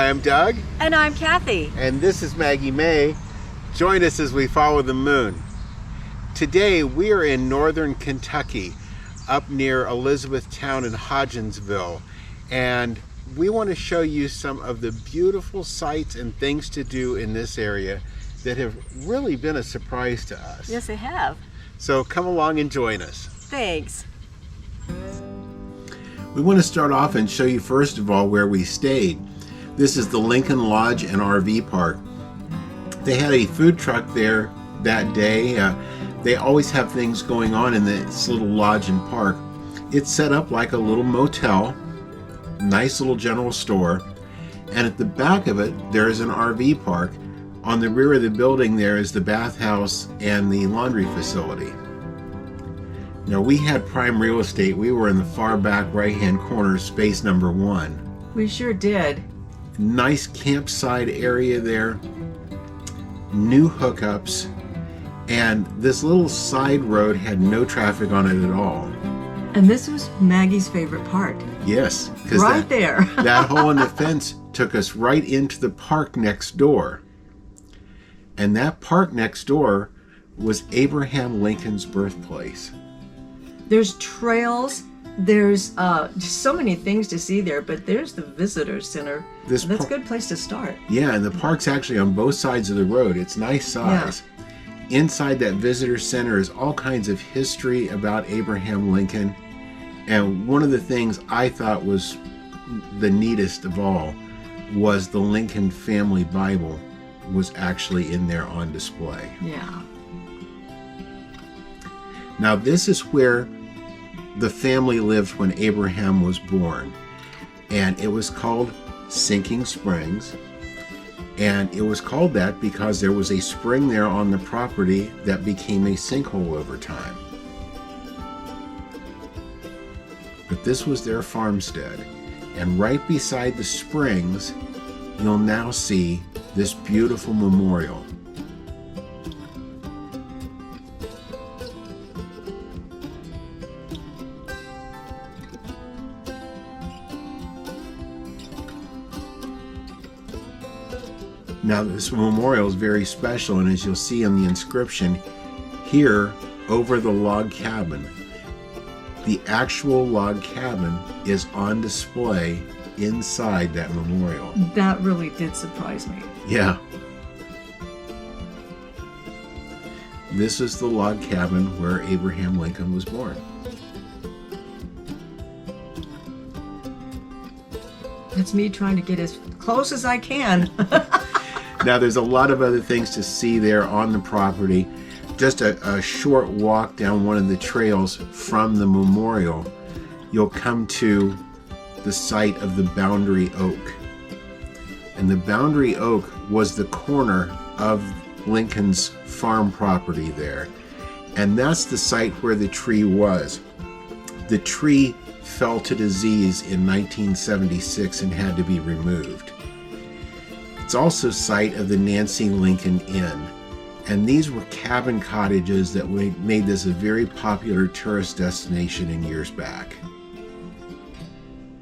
Hi, I'm Doug. And I'm Cathy. And this is Maggie Mae. Join us as we follow the moon. Today we are in northern Kentucky, up near Elizabethtown and Hodgenville. And we want to show you some of the beautiful sights and things to do in this area that have really been a surprise to us. Yes, they have. So come along and join us. Thanks. We want to start off and show you first of all where we stayed. This is the Lincoln Lodge and RV Park. They had a food truck there that day. They always have things going on in this little lodge and park. It's set up like a little motel, nice little general store, and at the back of it there is an RV park. On the rear of the building there is the bathhouse and the laundry facility. Now we had prime real estate. We were in the far back right hand corner, space number 1. We sure did. Nice campsite area there, new hookups, and this little side road had no traffic on it at all. And this was Maggie's favorite part. Yes, because right there. that hole in the fence took us right into the park next door. And that park next door was Abraham Lincoln's birthplace. There's trails. There's just so many things to see there, but there's the visitor center. That's a good place to start. Yeah, and the park's actually on both sides of the road. It's nice size. Yeah. Inside that visitor center is all kinds of history about Abraham Lincoln. And one of the things I thought was the neatest of all was the Lincoln Family Bible was actually in there on display. Yeah. Now this is where the family lived when Abraham was born, and it was called Sinking Springs, and it was called that because there was a spring there on the property that became a sinkhole over time. But this was their farmstead, and right beside the springs you'll now see this beautiful memorial. Now this memorial is very special, and as you'll see on the inscription here over the log cabin, the actual log cabin is on display inside that memorial. That really did surprise me. Yeah. This is the log cabin where Abraham Lincoln was born. That's me trying to get as close as I can. Now there's a lot of other things to see there on the property. Just a short walk down one of the trails from the memorial, you'll come to the site of the Boundary Oak. And the Boundary Oak was the corner of Lincoln's farm property there. And that's the site where the tree was. The tree fell to disease in 1976 and had to be removed. It's also site of the Nancy Lincoln Inn, and these were cabin cottages that made this a very popular tourist destination in years back.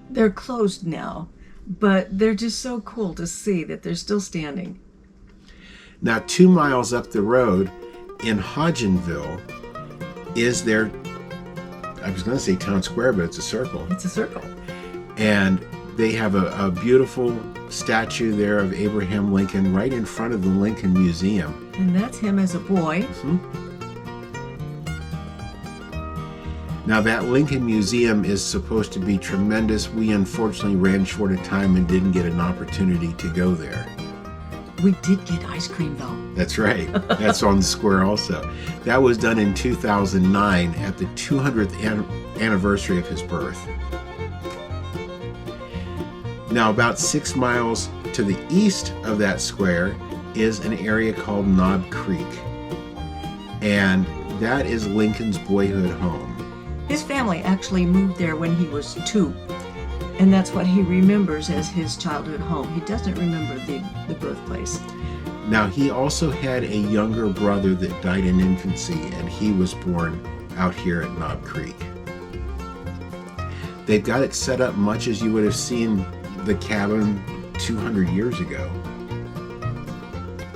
They're closed now, but they're just so cool to see that they're still standing. Now 2 miles up the road in Hodgenville is their, I was going to say town square, but it's a circle. It's a circle. And they have a beautiful statue there of Abraham Lincoln right in front of the Lincoln Museum. And that's him as a boy. Mm-hmm. Now that Lincoln Museum is supposed to be tremendous. We unfortunately ran short of time and didn't get an opportunity to go there. We did get ice cream though. That's right. That's on the square also. That was done in 2009 at the 200th anniversary of his birth. Now about 6 miles to the east of that square is an area called Knob Creek. And that is Lincoln's boyhood home. His family actually moved there when he was 2. And that's what he remembers as his childhood home. He doesn't remember the birthplace. Now he also had a younger brother that died in infancy, and he was born out here at Knob Creek. They've got it set up much as you would have seen the cabin 200 years ago.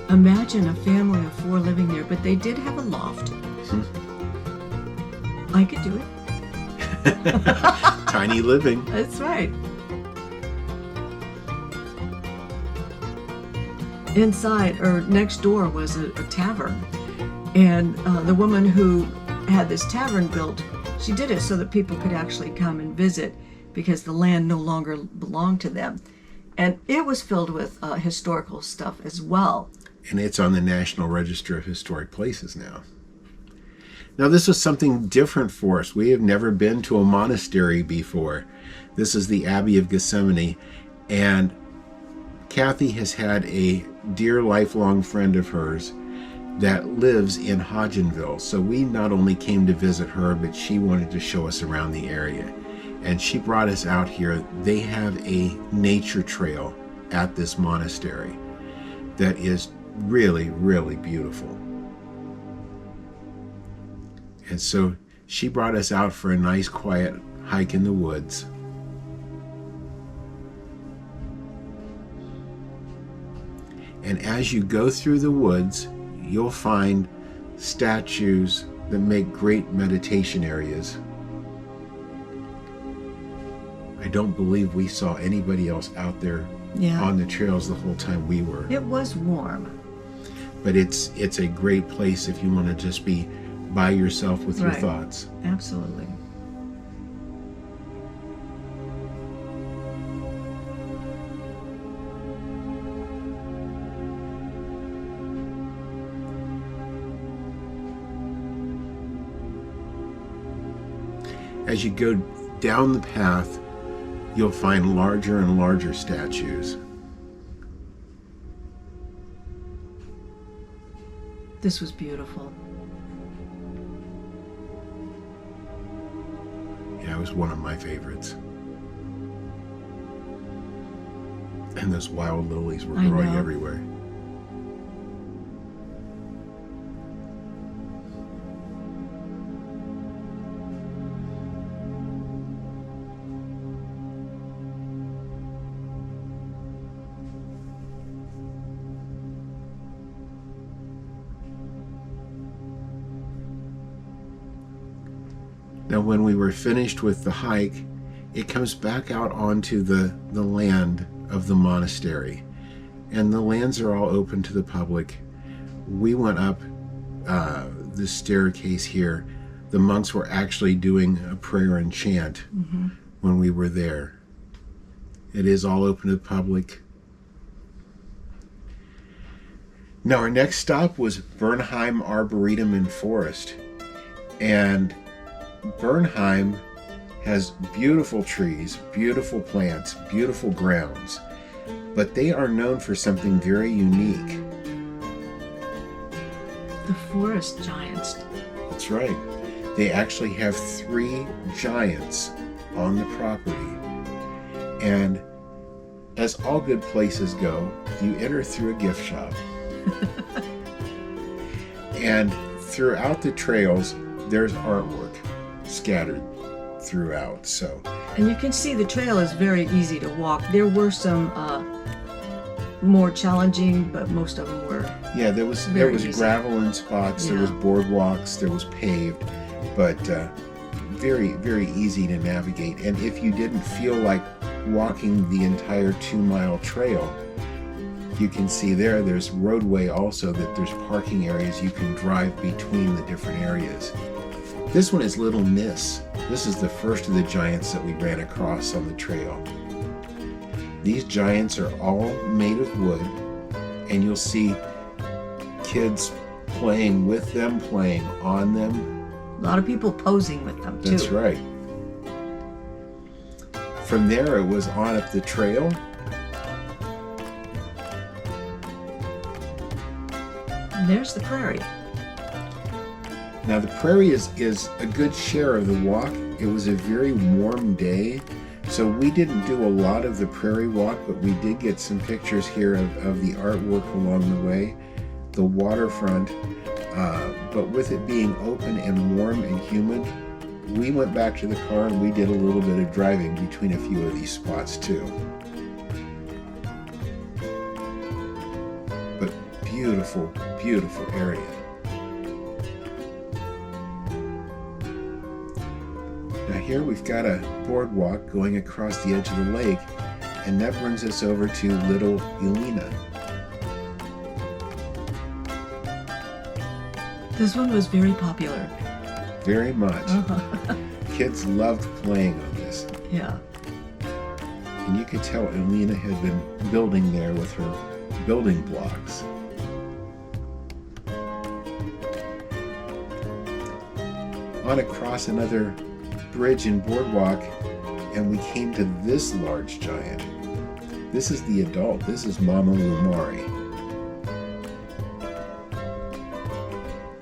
Imagine a family of 4 living there, but they did have a loft. I could do it. Tiny living. That's right. Inside, or next door, was a tavern. And the woman who had this tavern built, she did it so that people could actually come and visit because the land no longer belonged to them. And it was filled with historical stuff as well. And it's on the National Register of Historic Places now. Now, this was something different for us. We have never been to a monastery before. This is the Abbey of Gethsemani. And Cathy has had a dear lifelong friend of hers that lives in Hodgenville. So we not only came to visit her, but she wanted to show us around the area. And she brought us out here. They have a nature trail at this monastery that is really, really beautiful. And so she brought us out for a nice quiet hike in the woods. And as you go through the woods, you'll find statues that make great meditation areas. I don't believe we saw anybody else out there on the trails the whole time we were. It was warm. But it's a great place if you want to just be by yourself with your thoughts. Absolutely. As you go down the path, you'll find larger and larger statues. This was beautiful. Yeah, it was one of my favorites. And those wild lilies were growing everywhere. Now, when we were finished with the hike, it comes back out onto the land of the monastery. And the lands are all open to the public. We went up the staircase here. The monks were actually doing a prayer and chant when we were there. It is all open to the public. Now, our next stop was Bernheim Arboretum and Forest. And Bernheim has beautiful trees, beautiful plants, beautiful grounds, but they are known for something very unique. The forest giants. That's right. They actually have 3 giants on the property. And as all good places go, you enter through a gift shop. And throughout the trails, there's artwork scattered throughout. And you can see the trail is very easy to walk. There were some more challenging, but most of them were there was easy. gravel in spots, there was boardwalks, there was paved, but very, very easy to navigate. And if you didn't feel like walking the entire 2-mile trail, you can see there's roadway also, that there's parking areas you can drive between the different areas. This one is Little Miss. This is the first of the giants that we ran across on the trail. These giants are all made of wood, and you'll see kids playing with them, playing on them. a lot of people posing with them too. That's right. From there, it was on up the trail. And there's the prairie. Now the prairie is a good share of the walk. It was a very warm day, so we didn't do a lot of the prairie walk, but we did get some pictures here of the artwork along the way, the waterfront. But with it being open and warm and humid, we went back to the car and we did a little bit of driving between a few of these spots too. beautiful, beautiful area. Now here we've got a boardwalk going across the edge of the lake, and that brings us over to Little Elena. This one was very popular. Very much. Kids loved playing on this. Yeah. And you could tell Elena had been building there with her building blocks. On across another bridge and boardwalk, and we came to this large giant. This is the adult. This is Mama Lumari.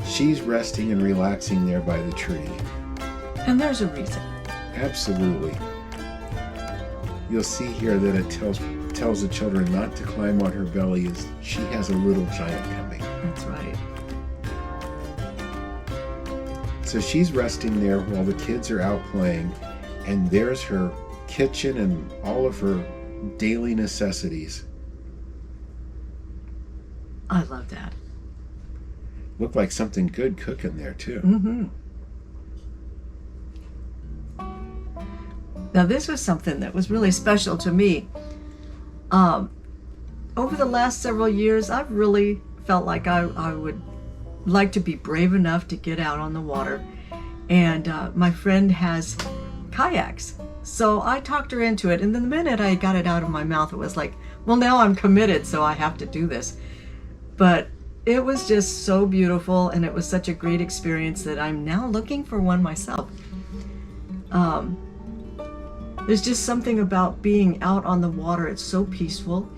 She's resting and relaxing there by the tree. And there's a reason. Absolutely. You'll see here that it tells the children not to climb on her belly, as she has a little giant coming. That's right. So she's resting there while the kids are out playing, and there's her kitchen and all of her daily necessities. I love that. Looked like something good cooking there too. Mm-hmm. Now this was something that was really special to me. Over the last several years, I've really felt like I would like to be brave enough to get out on the water. And my friend has kayaks. So I talked her into it. And then the minute I got it out of my mouth, it was like, well, now I'm committed, so I have to do this. But it was just so beautiful, and it was such a great experience that I'm now looking for one myself. There's just something about being out on the water. It's so peaceful.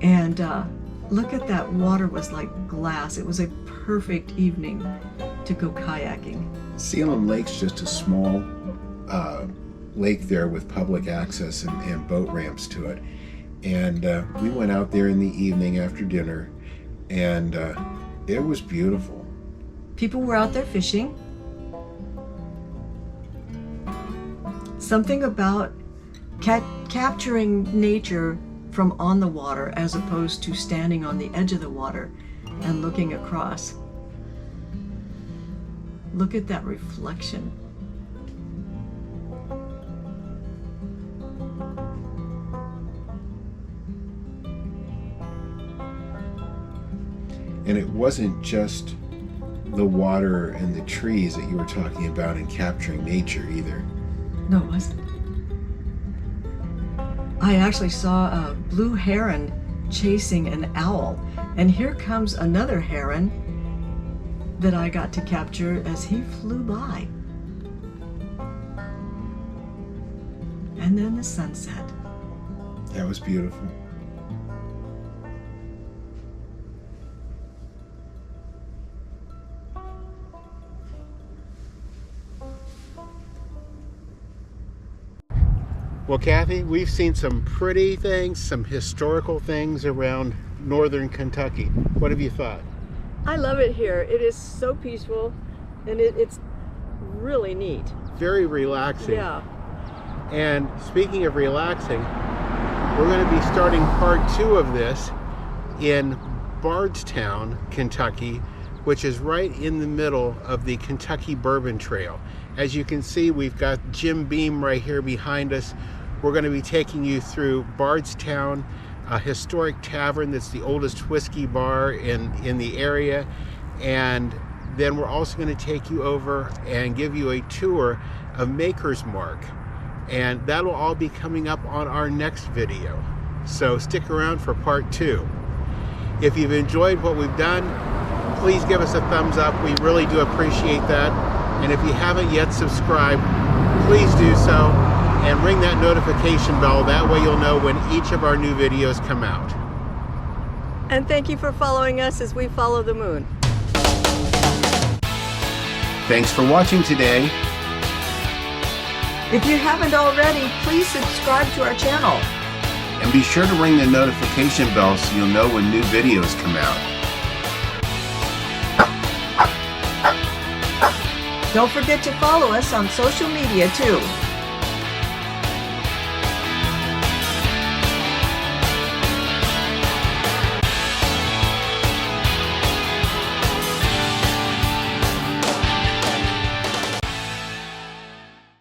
And look at that water was like glass. It was a perfect evening to go kayaking. Salem Lake's just a small lake there with public access and boat ramps to it. And we went out there in the evening after dinner, and it was beautiful. People were out there fishing. Something about capturing nature from on the water as opposed to standing on the edge of the water and looking across. Look at that reflection. And it wasn't just the water and the trees that you were talking about in capturing nature either. No, it wasn't. I actually saw a blue heron chasing an owl, and here comes another heron that I got to capture as he flew by. And then the sunset. That was beautiful. Well, Kathy, we've seen some pretty things, some historical things around northern Kentucky. What have you thought? I love it here. It is so peaceful, and it's really neat. Very relaxing. Yeah. And speaking of relaxing, we're going to be starting part 2 of this in Bardstown, Kentucky, which is right in the middle of the Kentucky Bourbon Trail. As you can see, we've got Jim Beam right here behind us. We're going to be taking you through Bardstown, a historic tavern that's the oldest whiskey bar in the area. And then we're also going to take you over and give you a tour of Maker's Mark. And that'll all be coming up on our next video. So stick around for part 2. If you've enjoyed what we've done, please give us a thumbs up. We really do appreciate that. And if you haven't yet subscribed, please do so. And ring that notification bell. That way you'll know when each of our new videos come out. And thank you for following us as we follow the moon. Thanks for watching today. If you haven't already, please subscribe to our channel. And be sure to ring the notification bell so you'll know when new videos come out. Don't forget to follow us on social media too.